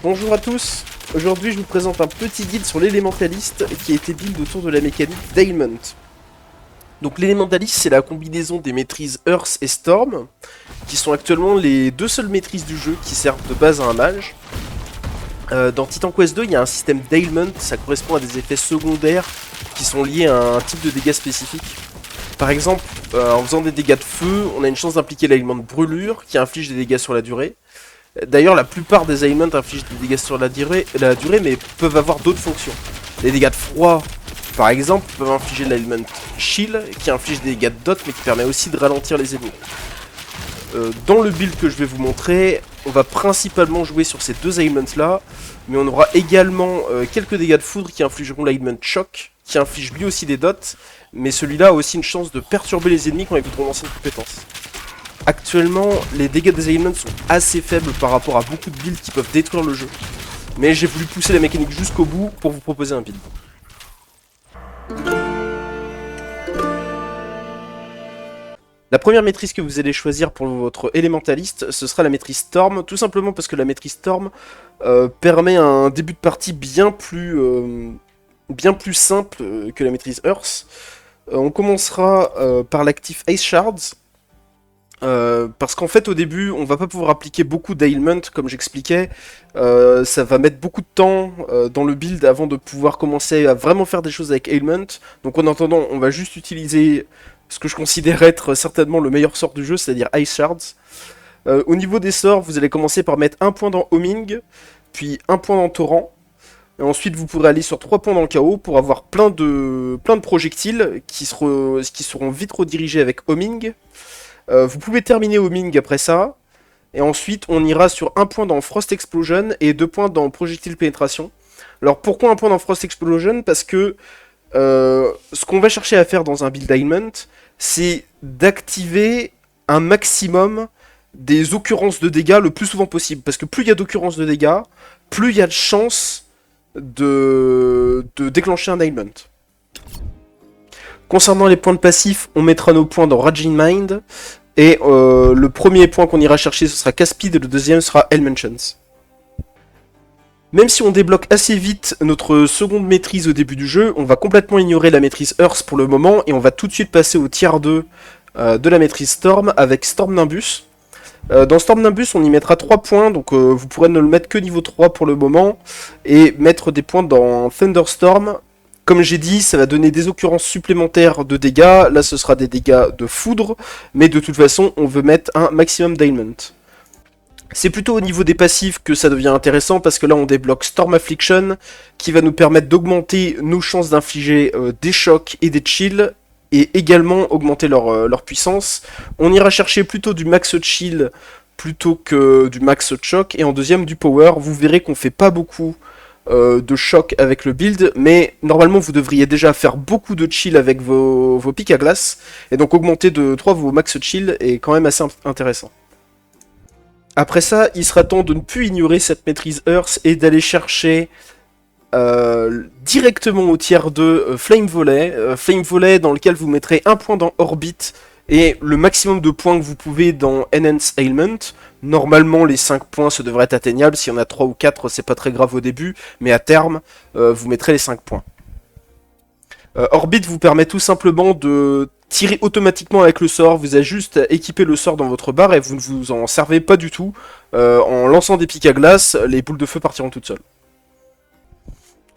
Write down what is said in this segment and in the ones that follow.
Bonjour à tous. Aujourd'hui je vous présente un petit guide sur l'élémentaliste qui a été build autour de la mécanique d'Ailment. Donc l'élémentaliste, c'est la combinaison des maîtrises Earth et Storm, qui sont actuellement les deux seules maîtrises du jeu qui servent de base à un mage. Dans Titan Quest 2, il y a un système d'Ailment, ça correspond à des effets secondaires qui sont liés à un type de dégâts spécifique. Par exemple, en faisant des dégâts de feu, on a une chance d'impliquer l'aillement de brûlure qui inflige des dégâts sur la durée. D'ailleurs, la plupart des ailments infligent des dégâts sur la durée, mais peuvent avoir d'autres fonctions. Les dégâts de froid, par exemple, peuvent infliger l'ailment chill, qui inflige des dégâts de dot, mais qui permet aussi de ralentir les ennemis. Dans le build que je vais vous montrer, on va principalement jouer sur ces deux ailments là, mais on aura également quelques dégâts de foudre qui infligeront l'ailment choc, qui inflige lui aussi des dots, mais celui-là a aussi une chance de perturber les ennemis quand ils voudront lancer une compétence. Actuellement, les dégâts des ailments sont assez faibles par rapport à beaucoup de builds qui peuvent détruire le jeu, mais j'ai voulu pousser la mécanique jusqu'au bout pour vous proposer un build. La première maîtrise que vous allez choisir pour votre élémentaliste, ce sera la maîtrise Storm, tout simplement parce que la maîtrise Storm permet un début de partie bien plus simple que la maîtrise Earth. On commencera par l'actif Ice Shards, parce qu'en fait au début on va pas pouvoir appliquer beaucoup d'ailment comme j'expliquais, ça va mettre beaucoup de temps dans le build avant de pouvoir commencer à vraiment faire des choses avec ailment, donc en attendant on va juste utiliser ce que je considère être certainement le meilleur sort du jeu, c'est-à-dire Ice Shards. Au niveau des sorts, vous allez commencer par mettre un point dans Homing, puis un point dans Torrent, et ensuite vous pourrez aller sur 3 points dans Chaos pour avoir plein de projectiles qui seront vite redirigés avec Homing. Vous pouvez terminer Homing après ça, et ensuite on ira sur un point dans Frost Explosion et 2 points dans Projectile Pénétration. Alors pourquoi un point dans Frost Explosion? Parce que ce qu'on va chercher à faire dans un build ailment, c'est d'activer un maximum des occurrences de dégâts le plus souvent possible. Parce que plus il y a d'occurrences de dégâts, plus il y a de chances de déclencher un ailment. Concernant les points de passif, on mettra nos points dans Raging Mind. Et le premier point qu'on ira chercher, ce sera Caspid, et le deuxième sera Elmentions. Même si on débloque assez vite notre seconde maîtrise au début du jeu, on va complètement ignorer la maîtrise Earth pour le moment, et on va tout de suite passer au tiers 2 de la maîtrise Storm avec Storm Nimbus. Dans Storm Nimbus, on y mettra 3 points, donc vous pourrez ne le mettre que niveau 3 pour le moment, et mettre des points dans Thunderstorm. Comme j'ai dit, ça va donner des occurrences supplémentaires de dégâts, là ce sera des dégâts de foudre, mais de toute façon on veut mettre un maximum d'ailment. C'est plutôt au niveau des passifs que ça devient intéressant, parce que là on débloque Storm Affliction, qui va nous permettre d'augmenter nos chances d'infliger des chocs et des chills, et également augmenter leur puissance. On ira chercher plutôt du max chill plutôt que du max choc, et en deuxième du power. Vous verrez qu'on fait pas beaucoup de choc avec le build, mais normalement vous devriez déjà faire beaucoup de chill avec vos pics à glace, et donc augmenter de 3 vos max chill est quand même assez intéressant. Après ça, il sera temps de ne plus ignorer cette maîtrise Earth et d'aller chercher directement au tiers 2 Flame Volley. Flame Volley dans lequel vous mettrez un point dans Orbit et le maximum de points que vous pouvez dans Enhance Ailment. Normalement, les 5 points, ça devrait être atteignable. S'il y en a 3 ou 4, c'est pas très grave au début, mais à terme, vous mettrez les 5 points. Orbit vous permet tout simplement de tirer automatiquement avec le sort. Vous avez juste à équiper le sort dans votre barre et vous ne vous en servez pas du tout. En lançant des pics à glace, les boules de feu partiront toutes seules.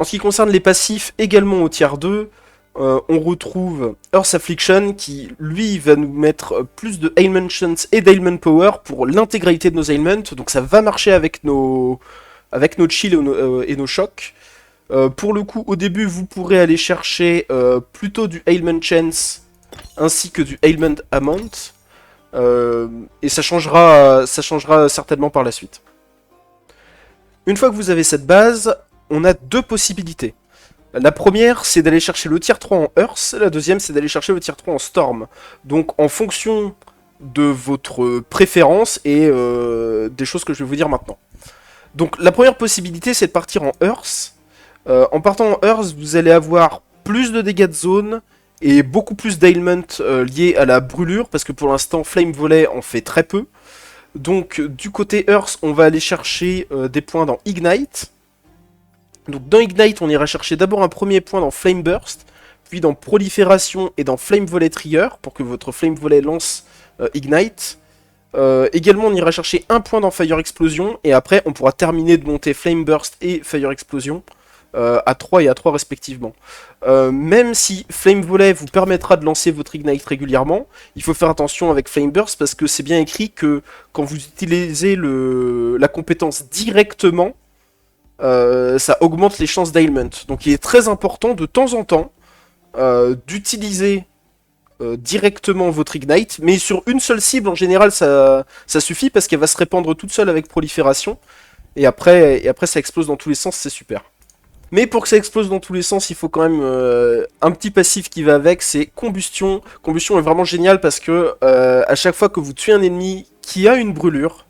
En ce qui concerne les passifs, également au tiers 2, on retrouve Earth Affliction qui, lui, va nous mettre plus de Ailmentions et d'Ailment Power pour l'intégralité de nos ailments. Donc ça va marcher avec nos chills et nos chocs. Pour le coup, au début, vous pourrez aller chercher plutôt du Ailment Chance ainsi que du Ailment Amount. Et ça changera certainement par la suite. Une fois que vous avez cette base, on a deux possibilités. La première, c'est d'aller chercher le tier 3 en Earth, la deuxième, c'est d'aller chercher le tier 3 en Storm. Donc en fonction de votre préférence et des choses que je vais vous dire maintenant. Donc la première possibilité, c'est de partir en Earth. En partant en Earth, vous allez avoir plus de dégâts de zone et beaucoup plus d'ailment liés à la brûlure, parce que pour l'instant, Flame Volley en fait très peu. Donc du côté Earth, on va aller chercher des points dans Ignite. Donc dans Ignite, on ira chercher d'abord un premier point dans Flame Burst, puis dans Prolifération et dans Flame Volley Trigger, pour que votre Flame Volley lance Ignite. Également, on ira chercher un point dans Fire Explosion, et après, on pourra terminer de monter Flame Burst et Fire Explosion à 3 et à 3 respectivement. Même si Flame Volley vous permettra de lancer votre Ignite régulièrement, il faut faire attention avec Flame Burst, parce que c'est bien écrit que quand vous utilisez la compétence directement, ça augmente les chances d'ailment. Donc il est très important de temps en temps d'utiliser directement votre Ignite, mais sur une seule cible en général ça suffit parce qu'elle va se répandre toute seule avec prolifération, et après ça explose dans tous les sens, c'est super. Mais pour que ça explose dans tous les sens, il faut quand même un petit passif qui va avec, c'est Combustion. Combustion est vraiment génial parce que à chaque fois que vous tuez un ennemi qui a une brûlure,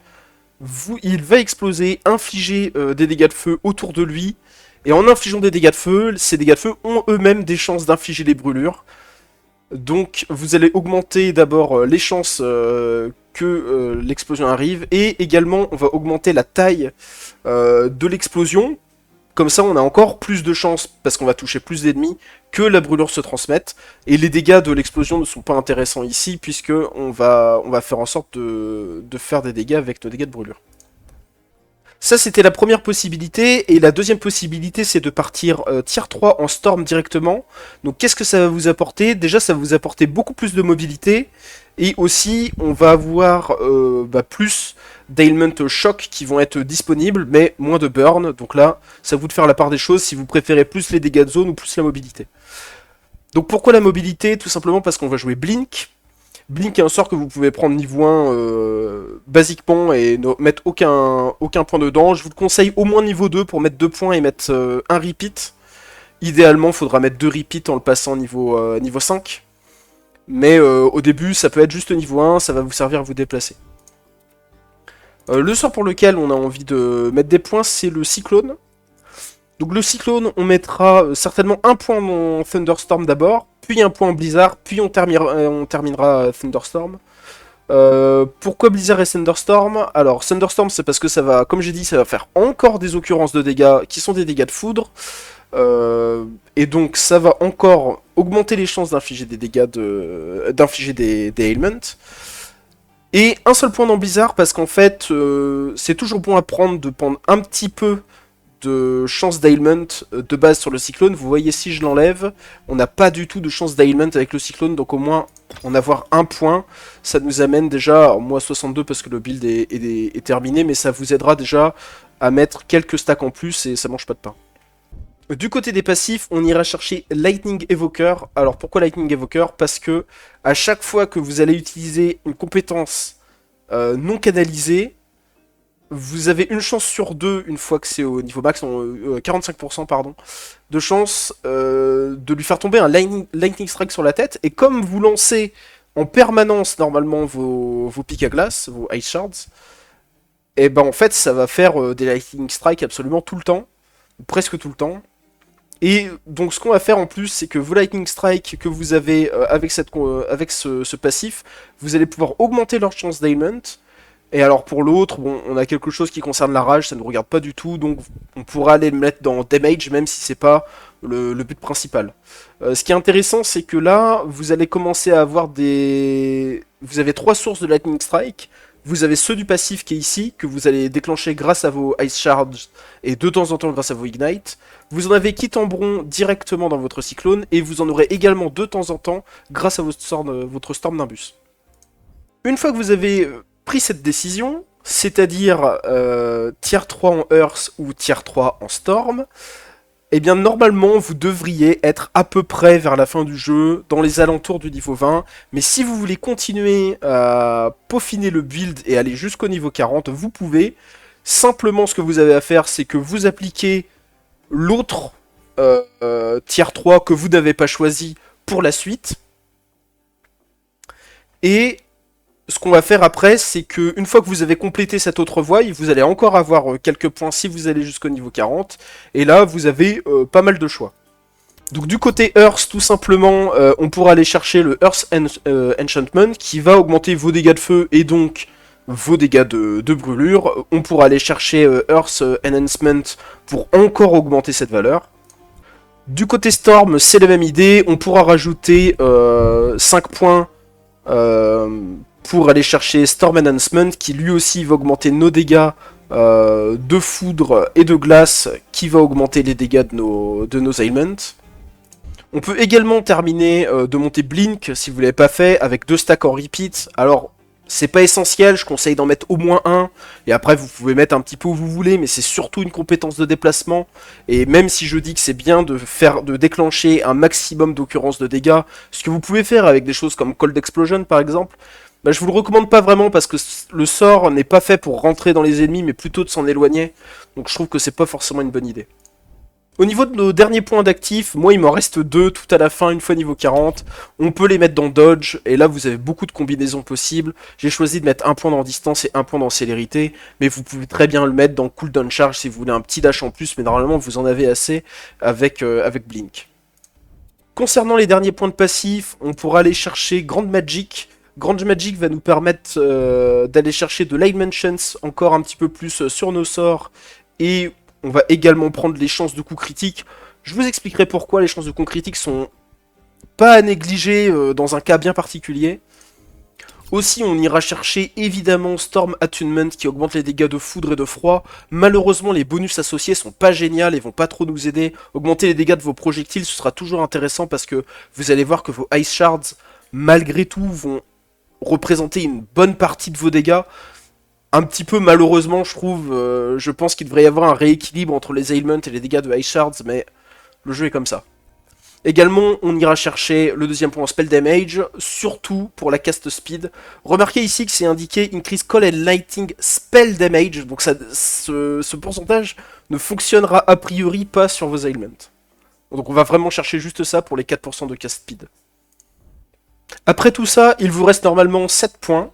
il va exploser, infliger des dégâts de feu autour de lui, et en infligeant des dégâts de feu, ces dégâts de feu ont eux-mêmes des chances d'infliger les brûlures. Donc vous allez augmenter d'abord les chances que l'explosion arrive, et également on va augmenter la taille de l'explosion. Comme ça on a encore plus de chances, parce qu'on va toucher plus d'ennemis, que la brûlure se transmette. Et les dégâts de l'explosion ne sont pas intéressants ici, puisque on va faire en sorte de faire des dégâts avec nos dégâts de brûlure. Ça c'était la première possibilité, et la deuxième possibilité c'est de partir tier 3 en Storm directement. Donc qu'est-ce que ça va vous apporter? Déjà ça va vous apporter beaucoup plus de mobilité, et aussi on va avoir plus d'ailment choc qui vont être disponibles, mais moins de burn. Donc là, ça vous de faire la part des choses si vous préférez plus les dégâts de zone ou plus la mobilité. Donc pourquoi la mobilité? Tout simplement parce qu'on va jouer Blink. Blink est un sort que vous pouvez prendre niveau 1 basiquement et ne mettre aucun point dedans. Je vous le conseille au moins niveau 2 pour mettre 2 points et mettre un repeat. Idéalement, il faudra mettre 2 repeats en le passant niveau 5. Mais au début, ça peut être juste niveau 1, ça va vous servir à vous déplacer. Le sort pour lequel on a envie de mettre des points, c'est le Cyclone. Donc le Cyclone, on mettra certainement un point dans Thunderstorm d'abord, puis un point en Blizzard, puis on terminera Thunderstorm. Pourquoi Blizzard et Thunderstorm? Alors Thunderstorm, c'est parce que ça va, comme j'ai dit, ça va faire encore des occurrences de dégâts qui sont des dégâts de foudre. Et donc ça va encore augmenter les chances d'infliger des dégâts d'infliger des ailments. Et un seul point dans Blizzard, parce qu'en fait, c'est toujours bon à prendre de prendre un petit peu de chance d'ailment de base sur le Cyclone. Vous voyez, si je l'enlève, on n'a pas du tout de chance d'ailment avec le Cyclone, donc au moins en avoir un point, ça nous amène déjà, moi 62 parce que le build est terminé, mais ça vous aidera déjà à mettre quelques stacks en plus et ça mange pas de pain. Du côté des passifs, on ira chercher Lightning Evoker. Alors pourquoi Lightning Evoker? Parce que à chaque fois que vous allez utiliser une compétence non canalisée, vous avez une chance sur deux, une fois que c'est au niveau max, 45% pardon, de chance de lui faire tomber un Lightning Strike sur la tête. Et comme vous lancez en permanence normalement vos pics à glace, vos Ice Shards, et ben en fait ça va faire des Lightning Strike absolument tout le temps, presque tout le temps. Et donc ce qu'on va faire en plus, c'est que vos Lightning Strike que vous avez avec ce passif, vous allez pouvoir augmenter leur chance d'ailment. Et alors pour l'autre, bon, on a quelque chose qui concerne la rage, ça ne nous regarde pas du tout, donc on pourra aller le mettre dans damage, même si c'est pas le but principal. Ce qui est intéressant, c'est que là, vous allez commencer à avoir des... Vous avez 3 sources de Lightning Strike. Vous avez ceux du passif qui est ici, que vous allez déclencher grâce à vos Ice Shards, et de temps en temps grâce à vos Ignite. Vous en avez qui tomberont directement dans votre Cyclone, et vous en aurez également de temps en temps grâce à votre Storm Nimbus. Une fois que vous avez pris cette décision, c'est-à-dire tier 3 en Earth ou tier 3 en Storm, eh bien normalement vous devriez être à peu près vers la fin du jeu, dans les alentours du niveau 20, mais si vous voulez continuer à peaufiner le build et aller jusqu'au niveau 40, vous pouvez. Simplement ce que vous avez à faire, c'est que vous appliquez l'autre tier 3 que vous n'avez pas choisi pour la suite, et ce qu'on va faire après, c'est que une fois que vous avez complété cette autre voie, vous allez encore avoir quelques points si vous allez jusqu'au niveau 40. Et là, vous avez pas mal de choix. Donc du côté Earth, tout simplement, on pourra aller chercher le Earth Enchantment qui va augmenter vos dégâts de feu et donc vos dégâts de brûlure. On pourra aller chercher Earth Enhancement pour encore augmenter cette valeur. Du côté Storm, c'est la même idée, on pourra rajouter 5 points pour aller chercher Storm Enhancement, qui lui aussi va augmenter nos dégâts de foudre et de glace, qui va augmenter les dégâts de nos ailments. On peut également terminer de monter Blink, si vous ne l'avez pas fait, avec 2 stacks en repeat. Alors, c'est pas essentiel, je conseille d'en mettre au moins un, et après vous pouvez mettre un petit peu où vous voulez, mais c'est surtout une compétence de déplacement, et même si je dis que c'est bien de déclencher un maximum d'occurrences de dégâts, ce que vous pouvez faire avec des choses comme Cold Explosion par exemple, bah, je vous le recommande pas vraiment parce que le sort n'est pas fait pour rentrer dans les ennemis, mais plutôt de s'en éloigner, donc je trouve que c'est pas forcément une bonne idée. Au niveau de nos derniers points d'actifs, moi il m'en reste 2 tout à la fin, une fois niveau 40. On peut les mettre dans Dodge, et là vous avez beaucoup de combinaisons possibles. J'ai choisi de mettre un point dans Distance et un point dans Célérité, mais vous pouvez très bien le mettre dans Cooldown Charge si vous voulez un petit dash en plus, mais normalement vous en avez assez avec Blink. Concernant les derniers points de passif, on pourra aller chercher Grand Magic. Grand Magic va nous permettre d'aller chercher de Light Chance encore un petit peu plus sur nos sorts, et on va également prendre les chances de coups critiques. Je vous expliquerai pourquoi les chances de coups critiques sont pas à négliger dans un cas bien particulier. Aussi, on ira chercher évidemment Storm Attunement qui augmente les dégâts de foudre et de froid. Malheureusement, les bonus associés sont pas géniaux et vont pas trop nous aider. Augmenter les dégâts de vos projectiles, ce sera toujours intéressant parce que vous allez voir que vos Ice Shards, malgré tout, vont représenter une bonne partie de vos dégâts. Un petit peu malheureusement je trouve, je pense qu'il devrait y avoir un rééquilibre entre les ailments et les dégâts de Ice Shards, mais le jeu est comme ça. Également, on ira chercher le deuxième point en Spell Damage, surtout pour la cast speed. Remarquez ici que c'est indiqué Increase Cold and Lighting Spell Damage, donc ce pourcentage ne fonctionnera a priori pas sur vos ailments. Donc on va vraiment chercher juste ça pour les 4% de cast speed. Après tout ça, il vous reste normalement 7 points.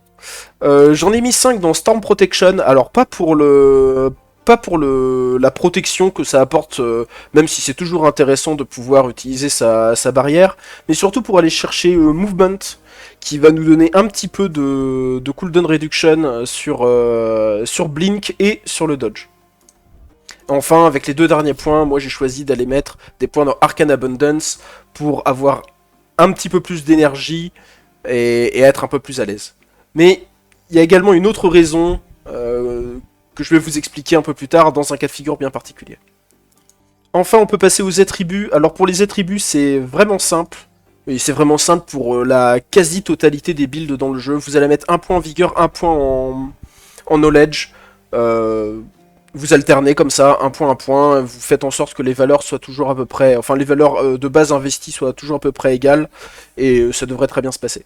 J'en ai mis 5 dans Storm Protection, alors pas pour la protection que ça apporte, même si c'est toujours intéressant de pouvoir utiliser sa barrière, mais surtout pour aller chercher Movement, qui va nous donner un petit peu de cooldown reduction sur Blink et sur le Dodge. Enfin, avec les 2 derniers points, moi j'ai choisi d'aller mettre des points dans Arcane Abundance pour avoir un petit peu plus d'énergie et être un peu plus à l'aise. Mais il y a également une autre raison que je vais vous expliquer un peu plus tard dans un cas de figure bien particulier. Enfin, on peut passer aux attributs. Alors pour les attributs, c'est vraiment simple. Et c'est vraiment simple pour la quasi-totalité des builds dans le jeu. Vous allez mettre un point en vigueur, un point en knowledge. Vous alternez comme ça, un point, vous faites en sorte que les valeurs soient toujours à peu près... Enfin, les valeurs de base investies soient toujours à peu près égales. Et ça devrait très bien se passer.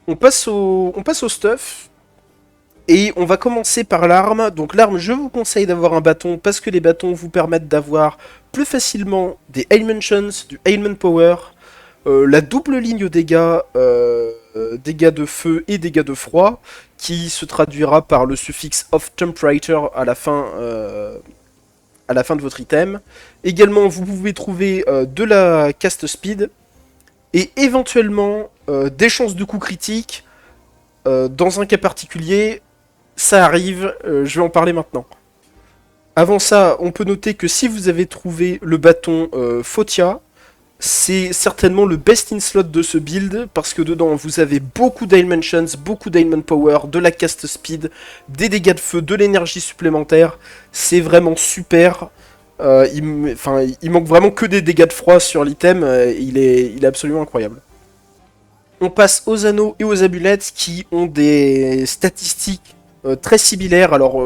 On passe au stuff, et on va commencer par l'arme. Donc l'arme, je vous conseille d'avoir un bâton, parce que les bâtons vous permettent d'avoir plus facilement des Ailment Chance, du Ailment Power, la double ligne dégâts, dégâts de feu et dégâts de froid, qui se traduira par le suffixe of Temperature à la fin de votre item. Également, vous pouvez trouver de la cast speed, et éventuellement des chances de coup critique. Dans un cas particulier, ça arrive, je vais en parler maintenant. Avant ça, on peut noter que si vous avez trouvé le bâton Photia, c'est certainement le best in slot de ce build, parce que dedans vous avez beaucoup d'ailment chance, beaucoup d'ailment power, de la cast speed, des dégâts de feu, de l'énergie supplémentaire. C'est vraiment super. Il manque vraiment que des dégâts de froid sur l'item, il est absolument incroyable. On passe aux anneaux et aux amulettes qui ont des statistiques très similaires. Alors,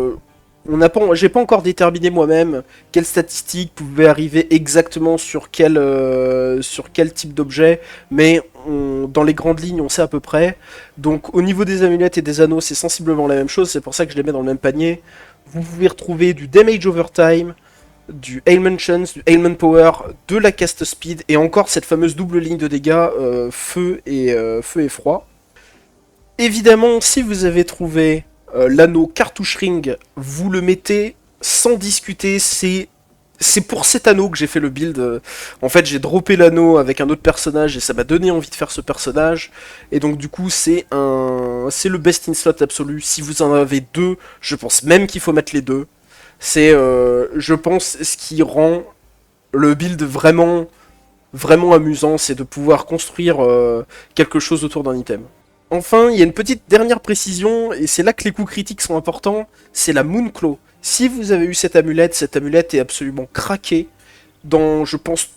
j'ai pas encore déterminé moi-même quelles statistiques pouvaient arriver exactement sur quel type d'objet, mais dans les grandes lignes, on sait à peu près. Donc, au niveau des amulettes et des anneaux, c'est sensiblement la même chose, c'est pour ça que je les mets dans le même panier. Vous pouvez retrouver du damage over time, du Ailment Chance, du Ailment Power, de la cast speed, et encore cette fameuse double ligne de dégâts feu et froid. Évidemment, si vous avez trouvé l'anneau cartouche ring, vous le mettez sans discuter, c'est c'est pour cet anneau que j'ai fait le build. En fait, j'ai droppé l'anneau avec un autre personnage et ça m'a donné envie de faire ce personnage. Et donc du coup, c'est le best in slot absolu. Si vous en avez deux, je pense même qu'il faut mettre les deux. C'est, je pense, ce qui rend le build vraiment amusant, c'est de pouvoir construire quelque chose autour d'un item. Enfin, il y a une petite dernière précision, et c'est là que les coups critiques sont importants, c'est la Moonclaw. Si vous avez eu cette amulette est absolument craquée. Dans, je pense,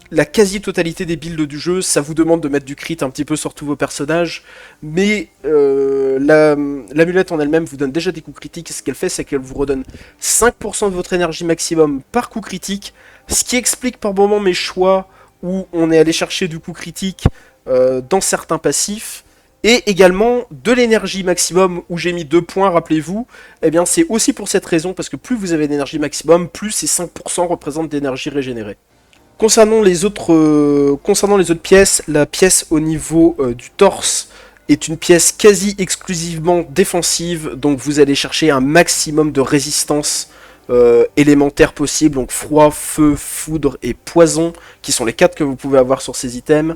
la quasi-totalité des builds du jeu, ça vous demande de mettre du crit un petit peu sur tous vos personnages, mais l'amulette en elle-même vous donne déjà des coups critiques, et ce qu'elle fait, c'est qu'elle vous redonne 5% de votre énergie maximum par coup critique, ce qui explique par moment mes choix où on est allé chercher du coup critique dans certains passifs, et également de l'énergie maximum où j'ai mis 2 points, rappelez-vous, eh bien c'est aussi pour cette raison, parce que plus vous avez d'énergie maximum, plus ces 5% représentent d'énergie régénérée. Concernant les autres pièces, la pièce au niveau du torse est une pièce quasi exclusivement défensive, donc vous allez chercher un maximum de résistance élémentaire possible, donc froid, feu, foudre et poison, qui sont les 4 que vous pouvez avoir sur ces items.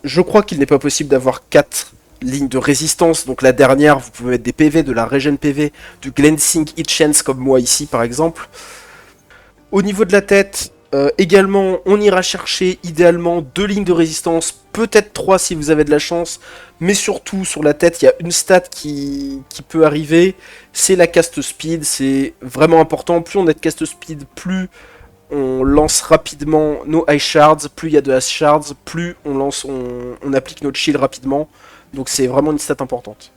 Je crois qu'il n'est pas possible d'avoir 4 lignes de résistance, donc la dernière, vous pouvez mettre des PV, de la regen PV, du Cleansing Hit Chance comme moi ici par exemple. Au niveau de la tête, également, on ira chercher idéalement 2 lignes de résistance, peut-être 3 si vous avez de la chance, mais surtout sur la tête, il y a une stat qui peut arriver, c'est la cast speed, c'est vraiment important. Plus on a de cast speed, plus on lance rapidement nos Ice Shards, plus il y a de Ice Shards, plus on applique notre shield rapidement, donc c'est vraiment une stat importante.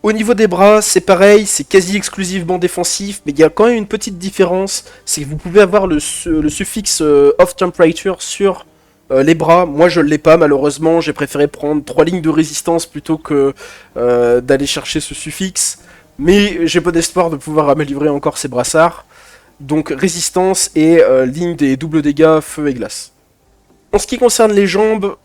Au niveau des bras, c'est pareil, c'est quasi exclusivement défensif, mais il y a quand même une petite différence, c'est que vous pouvez avoir le suffixe off temperature sur les bras. Moi je ne l'ai pas malheureusement, j'ai préféré prendre 3 lignes de résistance plutôt que d'aller chercher ce suffixe, mais j'ai bon espoir de pouvoir améliorer encore ces brassards. Donc résistance et ligne des doubles dégâts feu et glace. En ce qui concerne les jambes,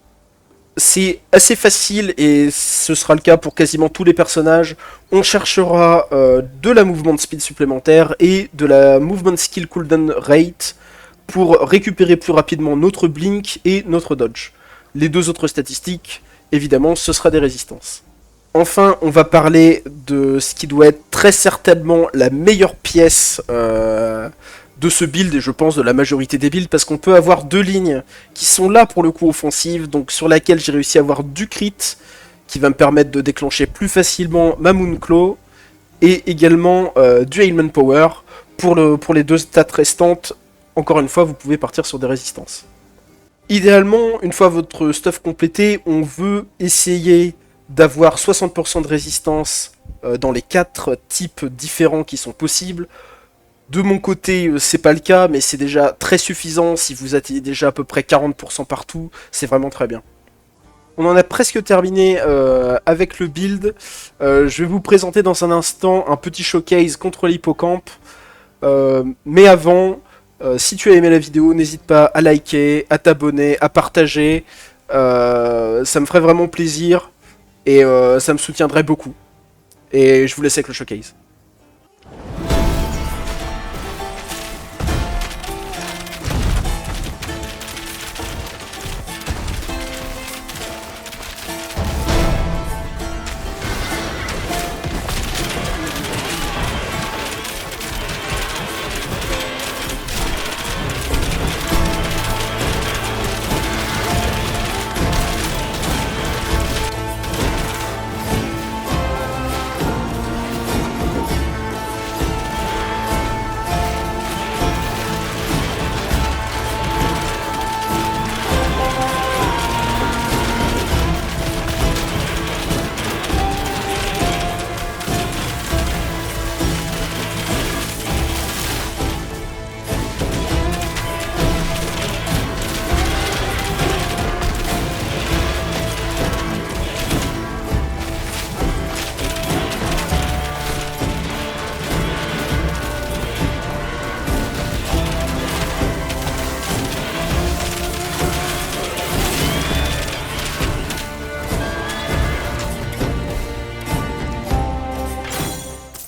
c'est assez facile et ce sera le cas pour quasiment tous les personnages. On cherchera de la movement speed supplémentaire et de la movement skill cooldown rate pour récupérer plus rapidement notre blink et notre dodge. Les deux autres statistiques, évidemment, ce sera des résistances. Enfin, on va parler de ce qui doit être très certainement la meilleure pièce de ce build, et je pense de la majorité des builds, parce qu'on peut avoir 2 lignes qui sont là pour le coup offensives, donc sur laquelle j'ai réussi à avoir du crit, qui va me permettre de déclencher plus facilement ma Moonclaw, et également du Ailment Power. Pour les 2 stats restantes, encore une fois, vous pouvez partir sur des résistances. Idéalement, une fois votre stuff complété, on veut essayer d'avoir 60% de résistance dans les 4 types différents qui sont possibles. De mon côté, c'est pas le cas, mais c'est déjà très suffisant. Si vous atteignez déjà à peu près 40% partout, c'est vraiment très bien. On en a presque terminé avec le build. Je vais vous présenter dans un instant un petit showcase contre l'hippocampe. Mais avant, si tu as aimé la vidéo, n'hésite pas à liker, à t'abonner, à partager. Ça me ferait vraiment plaisir et ça me soutiendrait beaucoup. Et je vous laisse avec le showcase.